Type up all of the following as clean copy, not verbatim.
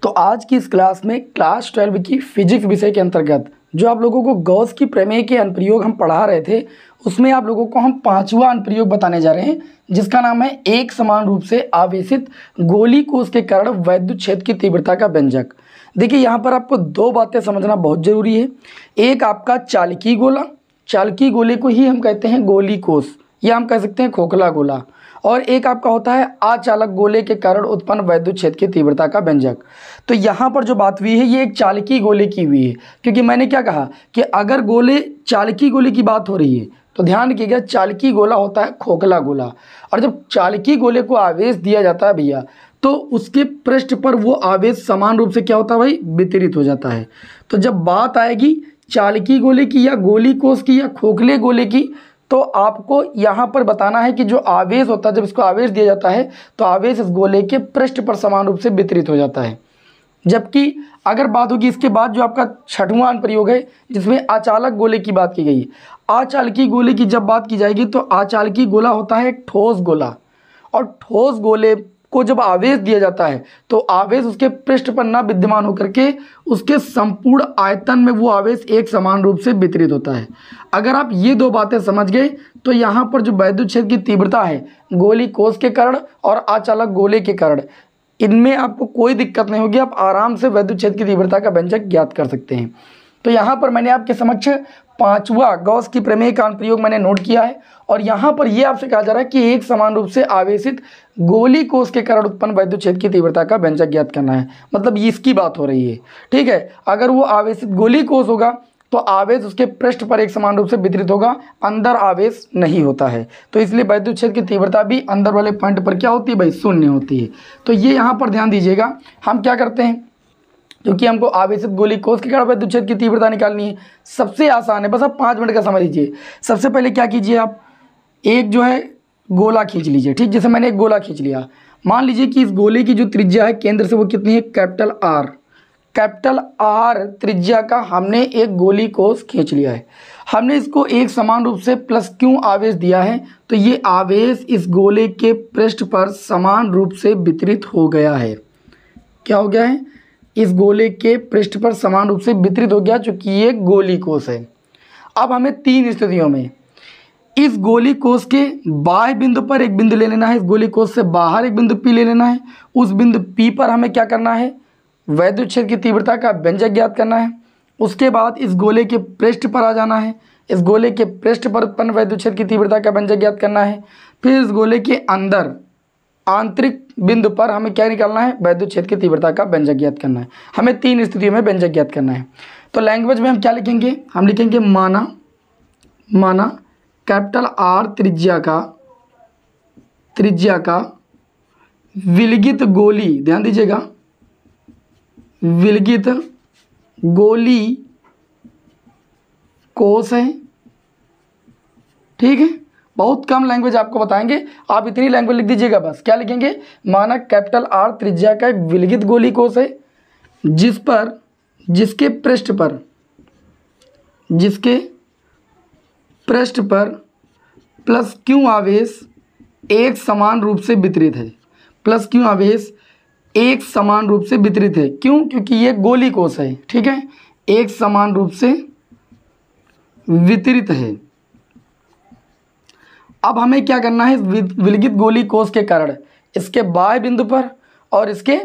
तो आज की इस क्लास में क्लास 12 की फिजिक्स विषय के अंतर्गत जो आप लोगों को गॉस की प्रमेय के अनुप्रयोग हम पढ़ा रहे थे, उसमें आप लोगों को हम पांचवा अनुप्रयोग बताने जा रहे हैं, जिसका नाम है एक समान रूप से आवेशित गोली कोश के कारण वैद्युत क्षेत्र की तीव्रता का व्यंजक। देखिए, यहाँ पर आपको दो बातें समझना बहुत जरूरी है। एक आपका चालकी गोला, चालकी गोले को ही हम कहते हैं गोली कोश या हम कह सकते हैं खोखला गोला, और एक आपका होता है अचालक गोले के कारण उत्पन्न वैद्युत क्षेत्र की तीव्रता का व्यंजक। तो यहाँ पर जो बात हुई है ये एक चालकी गोले की हुई है, क्योंकि मैंने क्या कहा कि अगर गोले चालकी गोले की बात हो रही है तो ध्यान रखिएगा चालकी गोला होता है खोखला गोला, और जब चालकी गोले को आवेश दिया जाता है भैया तो उसके पृष्ठ पर वो आवेश समान रूप से क्या होता है भाई, वितरित हो जाता है। तो जब बात आएगी चालकी गोले की या गोली कोश की या खोखले गोले की, तो आपको यहाँ पर बताना है कि जो आवेश होता है, जब इसको आवेश दिया जाता है तो आवेश इस गोले के पृष्ठ पर समान रूप से वितरित हो जाता है। जबकि अगर बात होगी इसके बाद जो आपका छठवां अनुप्रयोग है जिसमें अचालक गोले की बात की गई, अचालकी गोले की जब बात की जाएगी तो अचालकी गोला होता है एक ठोस गोला, और ठोस गोले को जब आवेश दिया जाता है तो आवेश उसके पृष्ठ पर ना विद्यमान होकर के उसके संपूर्ण आयतन में वो आवेश एक समान रूप से वितरित होता है। अगर आप ये दो बातें समझ गए तो यहाँ पर जो वैद्युत क्षेत्र की तीव्रता है गोली कोश के कारण और अचालक गोले के कारण, इनमें आपको कोई दिक्कत नहीं होगी, आप आराम से वैद्युत क्षेत्र की तीव्रता का व्यंजक ज्ञात कर सकते हैं। तो यहाँ पर मैंने आपके समक्ष पांचवा गॉस की प्रमेय का अनुप्रयोग मैंने नोट किया है, और यहाँ पर यह आपसे कहा जा रहा है कि एक समान रूप से आवेशित गोली कोश के कारण उत्पन्न वैद्युत क्षेत्र की तीव्रता का व्यंजक ज्ञात करना है। मतलब इसकी बात हो रही है, ठीक है। अगर वो आवेशित गोली कोश होगा तो आवेश उसके पृष्ठ पर एक समान रूप से वितरित होगा, अंदर आवेश नहीं होता है, तो इसलिए वैद्युत क्षेत्र की तीव्रता भी अंदर वाले पॉइंट पर क्या होती है भाई, शून्य होती है। तो ये यहाँ पर ध्यान दीजिएगा। हम क्या करते हैं, क्योंकि हमको आवेशित गोली कोश के कारण वैद्युत क्षेत्र की तीव्रता निकालनी है, सबसे आसान है, बस आप 5 मिनट का समझ लीजिए। सबसे पहले क्या कीजिए, आप एक जो है गोला खींच लीजिए, ठीक। जैसे मैंने एक गोला खींच लिया, मान लीजिए कि इस गोले की जो त्रिज्या है केंद्र से वो कितनी है, कैपिटल आर। कैपिटल आर त्रिज्या का हमने एक गोली कोश खींच लिया है। हमने इसको एक समान रूप से प्लस क्यू आवेश दिया है, तो ये आवेश इस गोले के पृष्ठ पर समान रूप से वितरित हो गया है। क्या हो गया है, इस गोले के पृष्ठ पर समान रूप से वितरित हो गया, चूंकि ये गोली कोश है। अब हमें 3 स्थितियों में इस गोली कोश के बाह्य बिंदु पर एक बिंदु ले लेना है, इस गोली कोश से बाहर एक बिंदु P ले लेना है, उस बिंदु P पर हमें क्या करना है, वैद्युत क्षेत्र की तीव्रता का व्यंजक ज्ञात करना है। उसके बाद इस गोले के पृष्ठ पर आ जाना है, इस गोले के पृष्ठ पर उत्पन्न वैद्युत क्षेत्र की तीव्रता का व्यंजक ज्ञात करना है। फिर इस गोले के अंदर आंतरिक बिंदु पर हमें क्या निकालना है, वैद्युत क्षेत्र की तीव्रता का व्यंजक ज्ञात करना है। हमें 3 स्थितियों में व्यंजक ज्ञात करना है। तो लैंग्वेज में हम क्या लिखेंगे, हम लिखेंगे माना कैपिटल आर त्रिज्या का विलगित गोली, ध्यान दीजिएगा, विलगित गोली कोश है, ठीक है। बहुत कम लैंग्वेज आपको बताएंगे, आप इतनी लैंग्वेज लिख दीजिएगा बस। क्या लिखेंगे, माना कैपिटल आर त्रिज्या का एक विलगित गोली कोश है जिसके पृष्ठ पर प्लस क्यू आवेश एक समान रूप से वितरित है। प्लस क्यू आवेश एक समान रूप से वितरित है, क्यों, क्योंकि ये गोली कोश है, ठीक है, एक समान रूप से वितरित है। अब हमें क्या करना है, विलगित गोली कोश के कारण इसके बाह्य बिंदु पर और इसके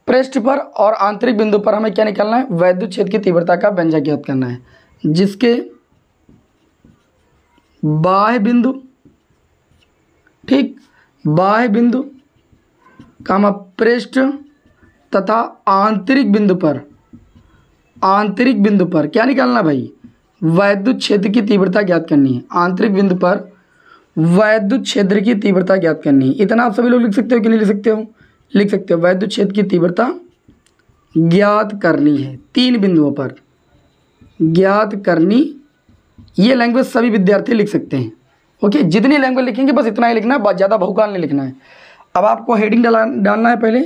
पृष्ठ पर और आंतरिक बिंदु पर हमें क्या निकालना है, वैद्युत क्षेत्र की तीव्रता का व्यंजक ज्ञात करना है। जिसके बाह्य बिंदु, ठीक, बाह्य बिंदु कामा पृष्ठ तथा आंतरिक बिंदु पर क्या निकालना भाई, वैद्युत क्षेत्र की तीव्रता ज्ञात करनी है। आंतरिक बिंदु पर वैद्युत क्षेत्र की तीव्रता ज्ञात करनी है। इतना आप सभी लोग लिख सकते हो कि नहीं लिख सकते हो, लिख सकते हो। वैद्युत क्षेत्र की तीव्रता ज्ञात करनी है, 3 बिंदुओं पर ज्ञात करनी। ये लैंग्वेज सभी विद्यार्थी लिख सकते हैं, ओके। जितनी लैंग्वेज लिखेंगे बस इतना ही लिखना है, ज़्यादा बहुकाल नहीं लिखना है। अब आपको हेडिंग डालना है पहले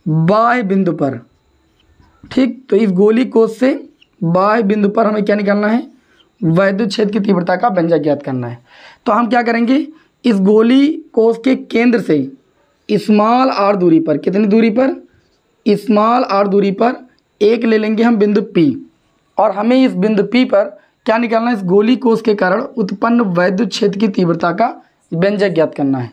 बाह्य बिंदु पर, ठीक। तो इस गोली कोश से बाह्य बिंदु पर हमें क्या निकालना है, वैद्युत क्षेत्र की तीव्रता का व्यंजक ज्ञात करना है। तो हम क्या करेंगे, इस गोली कोश के केंद्र से स्मॉल आर दूरी पर, कितनी दूरी पर, स्मॉल आर दूरी पर एक ले लेंगे हम बिंदु P, और हमें इस बिंदु P पर क्या निकालना है, इस गोली कोष के कारण उत्पन्न वैद्युत क्षेत्र की तीव्रता का व्यंजक ज्ञात करना है।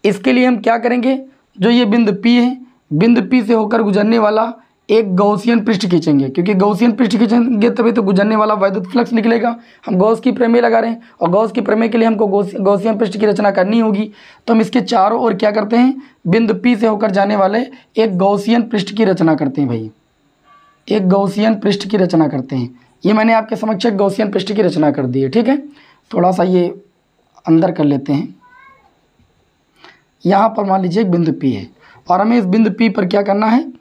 इसके लिए हम क्या करेंगे, जो ये बिंदु P है, बिंदु P से होकर गुजरने वाला एक गॉसियन पृष्ठ खींचेंगे, क्योंकि गॉसियन पृष्ठ खींचेंगे तभी तो गुजरने वाला वैद्युत फ्लक्स निकलेगा। हम गॉस की प्रमेय लगा रहे हैं, और गॉस की प्रमेय के लिए हमको गॉसियन पृष्ठ की रचना करनी होगी। तो हम इसके चारों ओर क्या करते हैं, बिंदु P से होकर जाने वाले एक गॉसियन पृष्ठ की रचना करते हैं भाई, एक गॉसियन पृष्ठ की रचना करते हैं। ये मैंने आपके समक्ष एक गॉसियन पृष्ठ की रचना कर दी है, ठीक है। थोड़ा सा ये अंदर कर लेते हैं। यहाँ पर मान लीजिए एक बिंदु P है, और हमें इस बिंदु P पर क्या करना है,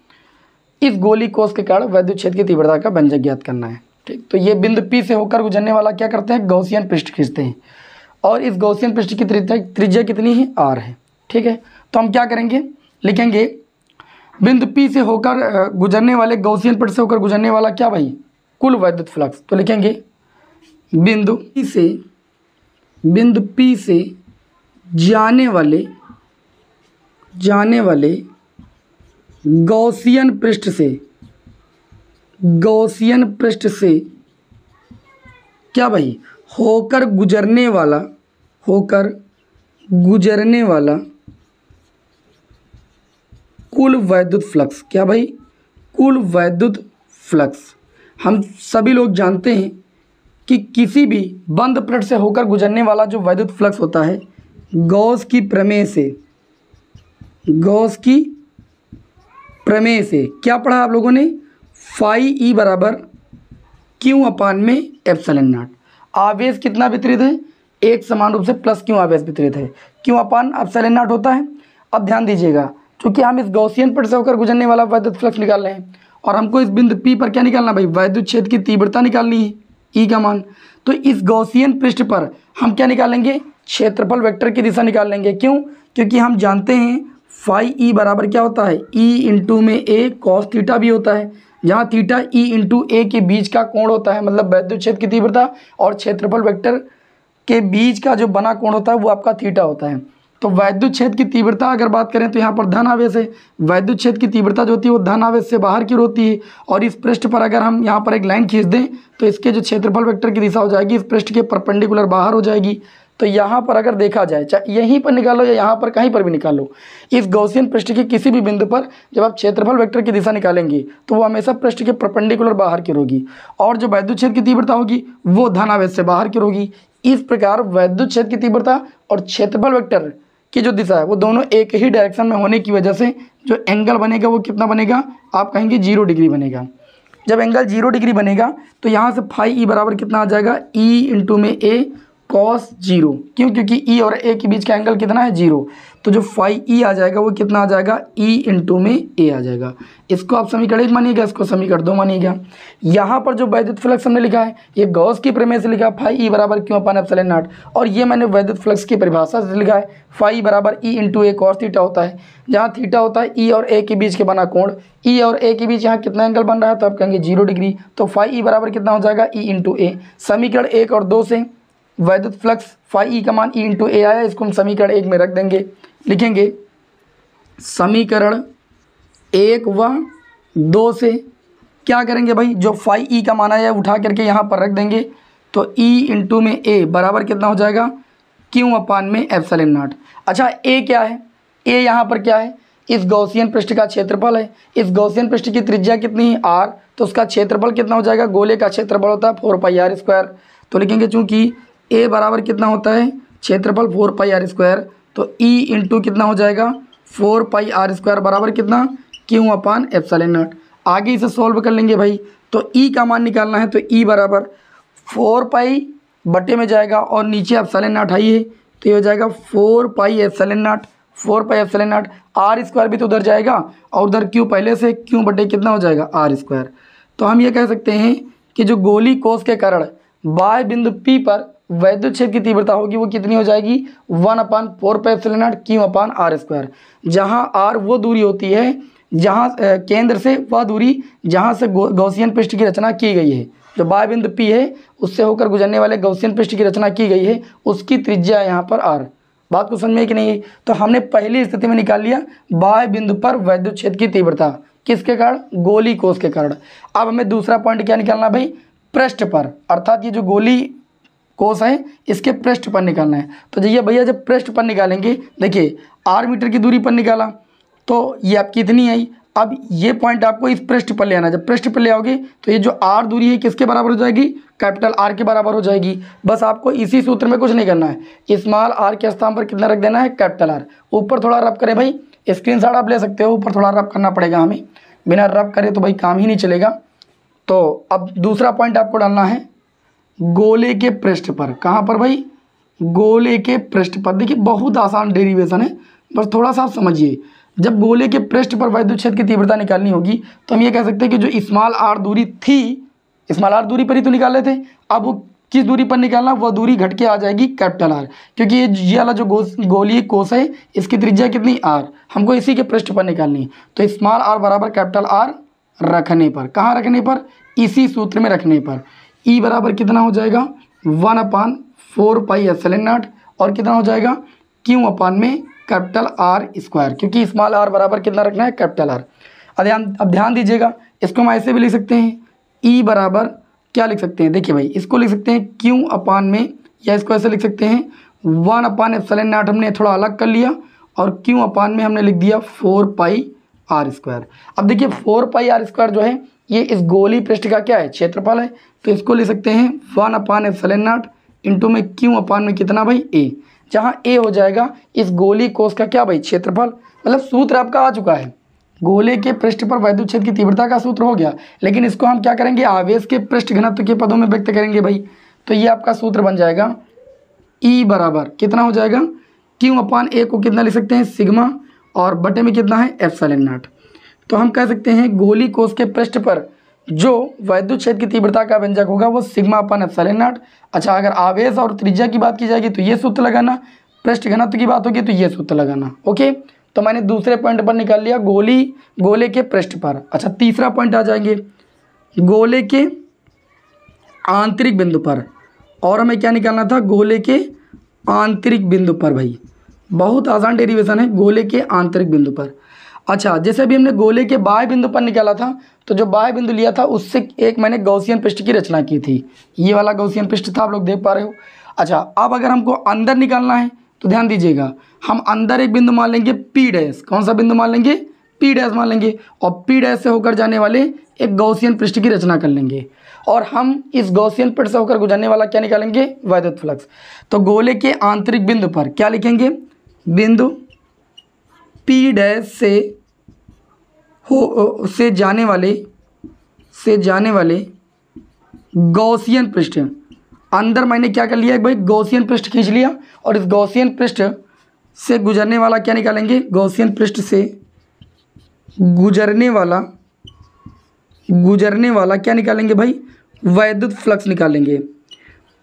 इस गोली कोष के कारण वैद्युत क्षेत्र की तीव्रता का व्यंजक ज्ञात करना है, ठीक। तो ये बिंदु P से होकर गुजरने वाला क्या करते हैं, गॉसियन पृष्ठ खींचते हैं, और इस गॉसियन पृष्ठ की त्रिज्या कितनी है, r है, ठीक है। तो हम क्या करेंगे, लिखेंगे बिंदु P से होकर गुजरने वाले गॉसियन पृष्ठ से होकर गुजरने वाला क्या भाई, कुल वैद्युत फ्लक्स। तो लिखेंगे बिंदु P से जाने वाले गॉसियन पृष्ठ से क्या भाई, होकर गुजरने वाला कुल वैद्युत फ्लक्स, क्या भाई, कुल वैद्युत फ्लक्स। हम सभी लोग जानते हैं कि किसी भी बंद प्लेट से होकर गुजरने वाला जो वैद्युत फ्लक्स होता है, गॉस की प्रमेय से क्या पढ़ा आप लोगों ने, फाई ई बराबर क्यू अपान में एप्सिलॉन नॉट। आवेश कितना वितरित है, एक समान रूप से प्लस क्यू आवेश वितरित है, क्यू अपान एप्सिलॉन नॉट होता है। अब ध्यान दीजिएगा, क्योंकि हम इस गॉसियन पृष्ठ से होकर गुजरने वाला वैद्युत फ्लक्स निकाल रहे हैं, और हमको इस बिंदु P पर क्या निकालना भाई, वैद्युत क्षेत्र की तीव्रता निकालनी है, E का मान। तो इस गॉसियन पृष्ठ पर हम क्या निकालेंगे, क्षेत्रफल वेक्टर की दिशा निकाल लेंगे। क्यों, क्योंकि हम जानते हैं फाई ई बराबर क्या होता है, ई इंटू में ए कॉस थीटा भी होता है, जहाँ थीटा ई इंटू ए के बीच का कोण होता है, मतलब वैद्युत क्षेत्र की तीव्रता और क्षेत्रफल वेक्टर के बीच का जो बना कोण होता है वो आपका थीटा होता है। तो वैद्युत क्षेत्र की तीव्रता अगर बात करें तो यहाँ पर धन आवेश है, वैद्युत क्षेत्र की तीव्रता जो होती है वो धन आवेश से बाहर की ओर होती है, और इस पृष्ठ पर अगर हम यहाँ पर एक लाइन खींच दें तो इसके जो क्षेत्रफल वेक्टर की दिशा हो जाएगी इस पृष्ठ के परपेंडिकुलर बाहर हो जाएगी। तो यहाँ पर अगर देखा जाए, चाहे यहीं पर निकालो या यहाँ पर कहीं पर भी निकालो, इस गॉसियन पृष्ठ के किसी भी बिंदु पर जब आप क्षेत्रफल वेक्टर की दिशा निकालेंगे तो वो हमेशा पृष्ठ के परपेंडिकुलर बाहर की होगी, और जो वैद्युत क्षेत्र की तीव्रता होगी वो धन आवेश से बाहर की होगी। इस प्रकार वैद्युत क्षेत्र की तीव्रता और क्षेत्रफल वेक्टर की जो दिशा है वो दोनों एक ही डायरेक्शन में होने की वजह से जो एंगल बनेगा वो कितना बनेगा, आप कहेंगे 0 डिग्री बनेगा। जब एंगल 0 डिग्री बनेगा तो यहाँ से फाई ई बराबर कितना आ जाएगा, ई इंटू में ए कॉस 0। क्यों, क्योंकि ई और ए के बीच का एंगल कितना है, 0। तो जो फाई ई आ जाएगा वो कितना आ जाएगा, ई इंटू में ए आ जाएगा। इसको आप समीकरण 1 मानिएगा, इसको समीकरण 2 मानिएगा। यहाँ पर जो वैद्युत फ्लक्स हमने लिखा है ये गॉस की प्रमेय से लिखा है, फाई ई बराबर क्यू अपान एप्सिलॉन नॉट, और ये मैंने वैद्युत फ्लक्स की परिभाषा से लिखा है, फाई बराबर ई इंटू ए कॉस थीटा होता है, जहाँ थीटा होता है ई और ए के बीच के बना कोण। ई और ए के बीच यहाँ कितना एंगल बन रहा है, तो आप कहेंगे 0 डिग्री। तो फाई ई बराबर कितना हो जाएगा, ई इंटू ए। समीकरण 1 और 2 से वैद्युत फ्लक्स फाई ई का मान ई इंटू ए आया, इसको हम समीकरण 1 में रख देंगे। लिखेंगे समीकरण 1 व 2 से क्या करेंगे भाई, जो फाई ई का मान आया उठा करके यहाँ पर रख देंगे, तो ई इंटू में ए बराबर कितना हो जाएगा, क्यू अपान में एप्सिलॉन नॉट। अच्छा ए क्या है, ए यहाँ पर क्या है, इस गॉसियन पृष्ठ का क्षेत्रफल है। इस गॉसियन पृष्ठ की त्रिज्या कितनी है, r, तो उसका क्षेत्रफल कितना हो जाएगा, गोले का क्षेत्रफल होता है 4 पाई r स्क्वायर। तो लिखेंगे चूंकि ए बराबर कितना होता है, क्षेत्रफल 4 पाई r स्क्वायर, तो ई इंटू कितना हो जाएगा 4 पाई r स्क्वायर बराबर कितना, क्यू अपान एप्सिलॉन नॉट। आगे इसे सॉल्व कर लेंगे भाई, तो ई का मान निकालना है, तो ई बराबर 4 पाई बटे में जाएगा और नीचे एप्सिलॉन नॉट आई है, तो ये हो जाएगा 4 pi epsilon naught, 4 pi epsilon naught. R square भी तो उधर जाएगा और उधर क्यू पहले से, क्यू बटे कितना हो जाएगा r स्क्वायर। तो हम ये कह सकते हैं कि जो गोली कोष के कारण बाह्य बिंदु P पर वैद्युत क्षेत्र की तीव्रता होगी वो कितनी हो जाएगी, 1/4 पाई epsilon not Q upon r square, जहाँ r वो दूरी होती है जहाँ केंद्र से वह दूरी जहाँ से गॉसियन पृष्ठ की रचना की गई है। जो बाह्य बिंदु P है उससे होकर गुजरने वाले गॉसियन पृष्ठ की रचना की गई है, उसकी त्रिज्या है यहाँ पर r। बात को समझ में कि नहीं। तो हमने पहली स्थिति में निकाल लिया बाह्य बिंदु पर वैद्युत क्षेत्र की तीव्रता, किसके कारण? गोली कोष के कारण। अब हमें दूसरा पॉइंट क्या निकालना भाई? पृष्ठ पर, अर्थात ये जो गोली कोष है इसके पृष्ठ पर निकालना है। तो जाइए भैया, जब पृष्ठ पर निकालेंगे, देखिए r मीटर की दूरी पर निकाला तो ये आपकी इतनी आई। अब ये पॉइंट आपको इस पृष्ठ पर ले आना है। जब पृष्ठ पर ले आओगे तो ये जो r दूरी है किसके बराबर हो जाएगी? कैपिटल R के बराबर हो जाएगी। बस आपको इसी सूत्र में कुछ नहीं करना है, स्मॉल r के स्थान पर कितना रख देना है? Capital R। ऊपर थोड़ा रब करें भाई, स्क्रीनशॉट आप ले सकते हो, ऊपर थोड़ा रब करना पड़ेगा हमें, बिना रब करे तो भाई काम ही नहीं चलेगा। तो अब दूसरा पॉइंट आपको डालना है गोले के पृष्ठ पर। कहाँ पर भाई? गोले के पृष्ठ पर। देखिए बहुत आसान डेरिवेशन है, बस थोड़ा सा आप समझिए। जब गोले के पृष्ठ पर वैद्युत क्षेत्र की तीव्रता निकालनी होगी तो हम ये कह सकते हैं कि जो स्मॉल r दूरी थी, स्मॉल r दूरी पर ही तो निकाल रहे थे, अब वो किस दूरी पर निकालना? वह दूरी घट के आ जाएगी कैपिटल R, क्योंकि ये वाला जो गोलीय कोष है इसकी त्रिज्या कितनी? r, हमको इसी के पृष्ठ पर निकालनी है। तो स्मॉल r बराबर कैपिटल R रखने पर, कहाँ रखने पर? इसी सूत्र में रखने पर E बराबर कितना हो जाएगा? 1/4 पाई एप्सिलॉन नॉट, और कितना हो जाएगा? Q अपान में कैपिटल R स्क्वायर, क्योंकि स्मॉल r बराबर कितना रखना है? Capital R। अब ध्यान दीजिएगा, इसको हम ऐसे भी लिख सकते हैं, E बराबर क्या लिख सकते हैं? देखिए भाई, इसको लिख सकते हैं Q अपान में, या इसको ऐसे लिख सकते हैं 1/ε नॉट, हमने थोड़ा अलग कर लिया, और Q अपान में हमने लिख दिया 4 पाई R स्क्वायर। अब देखिए 4 पाई R स्क्वायर जो है ये इस गोली पृष्ठ का क्या है? क्षेत्रफल है। तो इसको लिख सकते हैं 1/ε नॉट इंटू में Q अपान में कितना भाई? A, जहाँ A हो जाएगा इस गोली कोष का क्या भाई? क्षेत्रफल। मतलब सूत्र आपका आ चुका है, गोले के पृष्ठ पर वैद्युत क्षेत्र की तीव्रता का सूत्र हो गया। लेकिन इसको हम क्या करेंगे? आवेश के पृष्ठ घनत्व के पदों में व्यक्त करेंगे भाई। तो ये आपका सूत्र बन जाएगा E बराबर कितना हो जाएगा? Q अपान A को कितना लिख सकते हैं? सिग्मा, और बटे में कितना है? Epsilon not. तो हम कह सकते हैं गोली कोष के पृष्ठ पर जो वैद्युत क्षेत्र की तीव्रता का व्यंजक होगा वो सिग्मा अपान एप्सिलॉन नॉट। अच्छा, अगर आवेश और त्रिज्या की बात की जाएगी तो ये सूत्र लगाना, पृष्ठ घनत्व की बात होगी तो ये सूत्र लगाना। ओके, तो मैंने दूसरे पॉइंट पर निकाल लिया गोले के पृष्ठ पर। अच्छा, तीसरा पॉइंट आ जाएंगे गोले के आंतरिक बिंदु पर, और हमें क्या निकालना था? गोले के आंतरिक बिंदु पर। भाई बहुत आसान डेरिवेशन है, गोले के आंतरिक बिंदु पर। अच्छा, जैसे अभी हमने गोले के बाह्य बिंदु पर निकाला था, तो जो बाह्य बिंदु लिया था उससे एक मैंने गॉसियन पृष्ठ की रचना की थी, ये वाला गॉसियन पृष्ठ था, आप लोग देख पा रहे हो। अच्छा, अब अगर हमको अंदर निकालना है तो ध्यान दीजिएगा, हम अंदर एक बिंदु मान लेंगे P डैश। कौन सा बिंदु मान लेंगे? P डैश मान लेंगे, और P डैश से होकर जाने वाले एक गॉसियन पृष्ठ की रचना कर लेंगे, और हम इस गॉसियन पृष्ठ से होकर गुजरने वाला क्या निकालेंगे? वैद्युत फ्लक्स। तो गोले के आंतरिक बिंदु पर क्या लिखेंगे? बिंदु P डैश से जाने वाले गॉसियन पृष्ठ। अंदर मैंने क्या कर लिया? एक भाई गॉसियन पृष्ठ खींच लिया, और इस गॉसियन पृष्ठ से गुजरने वाला क्या निकालेंगे? गॉसियन पृष्ठ से गुजरने वाला क्या निकालेंगे भाई? वैद्युत फ्लक्स निकालेंगे।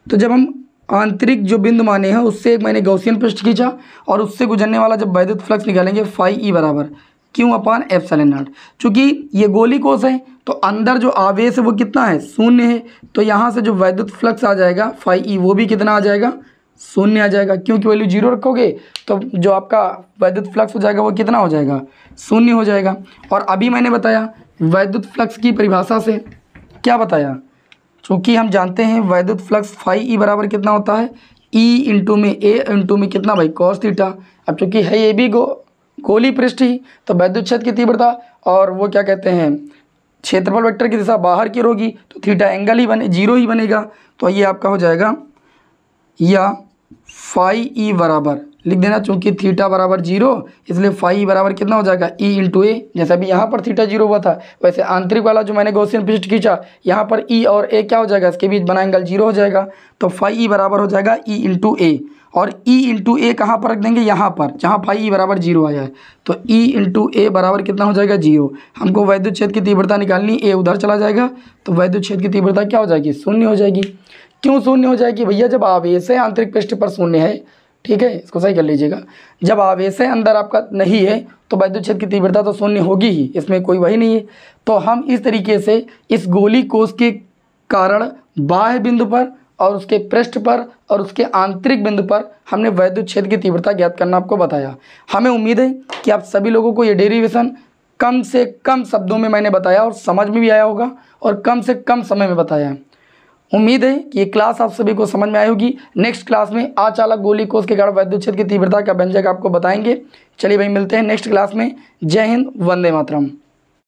तो जब हम आंतरिक जो बिंदु माने हैं उससे एक मैंने गॉसियन पृष्ठ खींचा, और उससे गुजरने वाला जब वैद्युत फ्लक्स निकालेंगे फाई E बराबर Q अपान एप्सिलॉन नॉट। चूँकि ये गोली कोष है तो अंदर जो आवेश है वो कितना है? शून्य है। तो यहाँ से जो वैद्युत फ्लक्स आ जाएगा फाई E, वो भी कितना आ जाएगा? शून्य आ जाएगा, क्योंकि वैल्यू 0 रखोगे तो जो आपका वैद्युत फ्लक्स हो जाएगा वो कितना हो जाएगा? शून्य हो जाएगा। और अभी मैंने बताया वैद्युत फ्लक्स की परिभाषा से, क्या बताया? चूँकि हम जानते हैं वैद्युत फ्लक्स फाई E बराबर कितना होता है? E इंटू में A इंटू में कितना भाई? Cos theta. अब चूँकि है ये भी गोली पृष्ठ ही, तो वैद्युत क्षेत्र की तीव्रता और वो क्या कहते हैं क्षेत्रफल वेक्टर की दिशा बाहर की होगी, तो थीटा एंगल ही 0 ही बनेगा। तो ये आपका हो जाएगा, या फाई E बराबर लिख देना, चूंकि थीटा बराबर 0 इसलिए फाई E बराबर कितना हो जाएगा? E into A। जैसा भी यहाँ पर थीटा 0 हुआ था वैसे आंतरिक वाला जो मैंने गॉसियन पृष्ठ खींचा यहाँ पर E और A क्या हो जाएगा? इसके बीच बना एंगल 0 हो जाएगा। तो फाई E बराबर हो जाएगा E इंटू A, और E इंटू A कहाँ पर रख देंगे? यहाँ पर, जहाँ फाई E बराबर 0 आया है। तो E इंटू A बराबर कितना हो जाएगा? 0। हमको वैद्युत क्षेत्र की तीव्रता निकालनी, A उधर चला जाएगा तो वैद्युत क्षेत्र की तीव्रता क्या हो जाएगी? शून्य हो जाएगी। क्यों शून्य हो जाएगी भैया? जब आवेश है आंतरिक पृष्ठ पर शून्य है, ठीक है, इसको सही कर लीजिएगा। जब आवेश है अंदर आपका नहीं है तो वैद्युत क्षेत्र की तीव्रता तो शून्य होगी ही, इसमें कोई वही नहीं है। तो हम इस तरीके से इस गोली कोष के कारण बाह्य बिंदु पर और उसके पृष्ठ पर और उसके आंतरिक बिंदु पर हमने वैद्युत क्षेत्र की तीव्रता ज्ञात करना आपको बताया। हमें उम्मीद है कि आप सभी लोगों को ये डेरिवेशन कम से कम शब्दों में मैंने बताया और समझ में भी आया होगा और कम से कम समय में बताया है। उम्मीद है कि ये क्लास आप सभी को समझ में आई होगी। नेक्स्ट क्लास में आचालक गोली कोष के कारण वैद्युत की तीव्रता का व्यंजक आपको बताएंगे। चलिए भाई, मिलते हैं नेक्स्ट क्लास में। जय हिंद, वंदे मातरम।